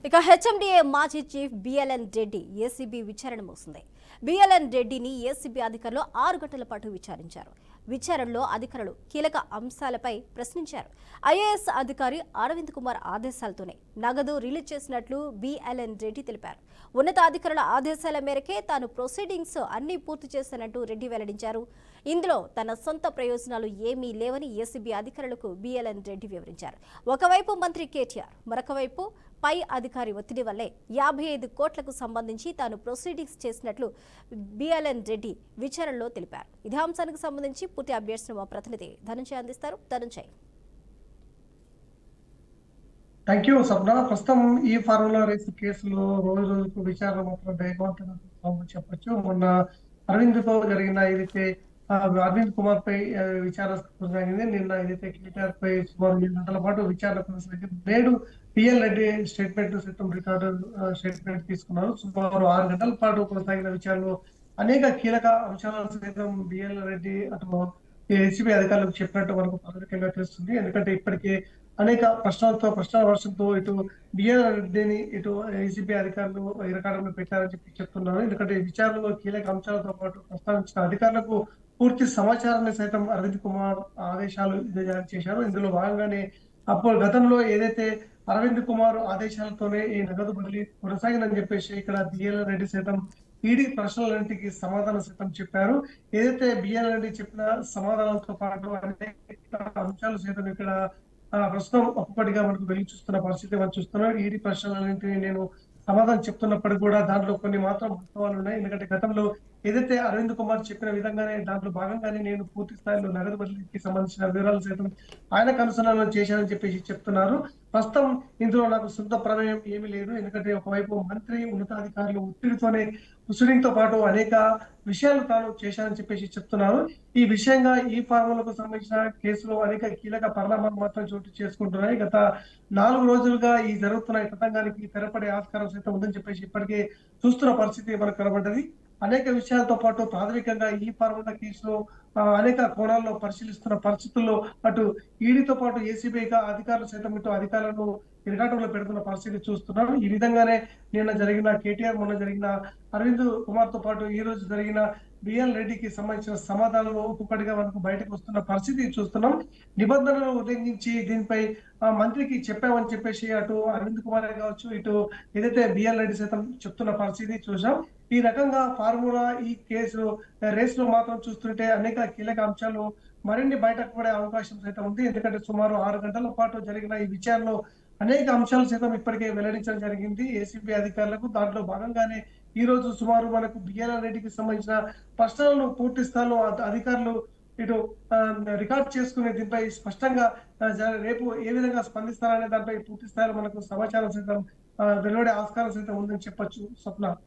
ఇక హెచ్ఎండిఏ మాజీ chief BLN Reddy ACB విచారణ ముగిసింది. బిఎల్ఎన్ రెడ్డిని ఏసీబీ అధికారులు 6 గంటల పాటు విచారించారు. విచారణలో అధికారులు కీలక అంశాలపై ప్రశ్నించారు. ఐఏఎస్ అధికారి అరవింద్ కుమార్ ఆదేశాలతోనే నగదు రిలీజ్ చేసినట్లు బిఎల్ఎన్ రెడ్డి తెలిపారు. ఉన్నతాధికారుల ఆదేశాల మేరకే తాను ప్రొసీడింగ్స్ అన్ని పూర్తి చేశానంటూ రెడ్డి వెల్లడించారు. ఇందులో తన సొంత ప్రయోజనాలు ఏమీ లేవని ఏసీబీ అధికారులకు బిఎల్ఎన్ రెడ్డి వివరించారు. ఒకవైపు మంత్రి కేటీఆర్, మరొకవైపు పై అధికారి ఒత్తిడి వల్లే 55 కోట్లకు సంబంధించి తాను ప్రొసీడింగ్స్ చేసినట్లు బిఎల్ఎన్ రెడ్డి విచారణలో తెలిపారు. ఇదే అంశానికి సంబంధించి పూర్తి అప్డేట్స్ మా ప్రతినిధి ధనంజయ్ అందిస్తారు. ధనంజయ్. Thank you Sapna. ప్రస్తుతం ఈ ఫార్ములా రేసు కేసులో రోజు రోజుకు విచారణ మాత్రం వేగవంతంగా చెప్పొచ్చు. మొన్న అరవింద్ తో జరిగిన ఏదైతే అరవింద్ కుమార్ పై విచారణ కొనసాగింది. నిన్న ఏదైతే కేటీఆర్ పై సుమారు 7 గంటల పాటు విచారణ కొనసాగింది. నేడు పిఎల్ రెడ్డి స్టేట్మెంట్ సైతం రికార్డు స్టేట్మెంట్ తీసుకున్నారు. సుమారు 6 గంటల పాటు కొనసాగిన విచారణలో అనేక కీలక అంశాలను సైతం బిఎల్ రెడ్డి అటు ఏసీబీ అధికారులకు చెప్పినట్టు మనకు ప్రాథమికంగా తెలుస్తుంది. ఎందుకంటే ఇప్పటికే అనేక ప్రశ్నల వర్షంతో ఇటు బిఎల్ రెడ్డిని ఇటు ఏసీబీ అధికారులు ఇరకాటంలో పెట్టారని చెప్తున్నారు. ఎందుకంటే విచారణలో కీలక అంశాలతో పాటు ప్రస్తావించిన అధికారులకు పూర్తి సమాచారాన్ని సైతం అరవింద్ కుమార్ ఆదేశాలు జారీ చేశారు. ఇందులో భాగంగానే అప్పుడు గతంలో ఏదైతే అరవింద్ కుమార్ ఆదేశాలతోనే ఈ నగదు బదిలీ కొనసాగిందని చెప్పేసి ఇక్కడ బిఎల్ రెడ్డి సైతం ఈడీ ప్రశ్నలన్నింటికి సమాధానం సైతం చెప్పారు. ఏదైతే బిఎల్ రెడ్డి చెప్పిన సమాధానాలతో పాటు అనేక అంశాలు సైతం ఇక్కడ ప్రస్తుతం ఒక్కొక్కటిగా మనకు వెళ్లి చూస్తున్న పరిస్థితి మనం చూస్తున్నాం. ఈడీ ప్రశ్నలన్నింటినీ నేను సమాధానం చెప్తున్నప్పటికీ కూడా దాంట్లో కొన్ని మాత్రం వాస్తవాలు ఉన్నాయి. ఎందుకంటే గతంలో ఏదైతే అరవింద్ కుమార్ చెప్పిన విధంగానే దాంట్లో భాగంగానే నేను పూర్తి స్థాయిలో నగదు బదిలీకి సంబంధించిన వివరాలు సైతం ఆయనకు అనుసంధానం చేశానని చెప్పేసి చెప్తున్నారు. ప్రస్తుతం ఇందులో నాకు సొంత ప్రమేయం ఏమీ లేదు. ఎందుకంటే ఒకవైపు మంత్రి ఉన్నతాధికారులు ఒత్తిడితోనే ప్రొసీడింగ్ తో పాటు అనేక విషయాలు తాను చేశానని చెప్పేసి చెప్తున్నారు. ఈ విషయంగా ఈ ఫార్ములకు సంబంధించిన కేసులో అనేక కీలక పరిణామాలు మాత్రం చోటు చేసుకుంటున్నాయి. గత 4 రోజులుగా ఈ జరుగుతున్న ఈ తతంగానికి తెరపడే ఆస్కారం సైతం ఉందని చెప్పేసి ఇప్పటికే చూస్తున్న పరిస్థితి మనకు కనబడ్డది. అనేక విషయాలతో పాటు ప్రాథమికంగా ఈ ఫార్ములా కేసులో అనేక కోణాల్లో పరిశీలిస్తున్న పరిస్థితుల్లో అటు ఈడీతో పాటు ఏసీబీగా అధికారులు సైతం ఇటు అధికారులను ఇరకాటంలో పెడుతున్న పరిస్థితి చూస్తున్నాం. ఈ విధంగానే నిన్న జరిగిన కేటీఆర్, మొన్న జరిగిన అరవింద్ కుమార్ తో పాటు ఈ రోజు జరిగిన బిఎల్ రెడ్డికి సంబంధించిన సమాధానాలు ఒక్కొక్కటిగా మనకు బయటకు వస్తున్న పరిస్థితి చూస్తున్నాం. నిబంధనలు ఉల్లంఘించి దీనిపై మంత్రికి చెప్పామని చెప్పేసి అటు అరవింద్ కుమార్ కావచ్చు, ఇటు ఏదైతే బిఎల్ రెడ్డి సైతం చెప్తున్న పరిస్థితి చూసాం. ఈ రకంగా ఫార్ములా ఈ కేసు రేస్ లో మాత్రం చూస్తుంటే అనేక కీలక అంశాలు మరిన్ని బయటకు పడే అవకాశం సైతం ఉంది. ఎందుకంటే సుమారు 6 గంటల పాటు జరిగిన ఈ విచారణలో అనేక అంశాలు సైతం ఇప్పటికే వెల్లడించడం జరిగింది ఏసీబీ అధికారులకు. దాంట్లో భాగంగానే ఈ రోజు సుమారు మనకు బిఎల్ రెడ్డికి సంబంధించిన ప్రశ్నలను పూర్తి స్థాయిలో అధికారులు ఇటు రికార్డ్ చేసుకునే దీనిపై స్పష్టంగా రేపు ఏ విధంగా స్పందిస్తారనే దానిపై పూర్తి స్థాయిలో మనకు సమాచారం సైతం వెలువడే ఆస్కారం సైతం ఉందని చెప్పొచ్చు. స్వప్న.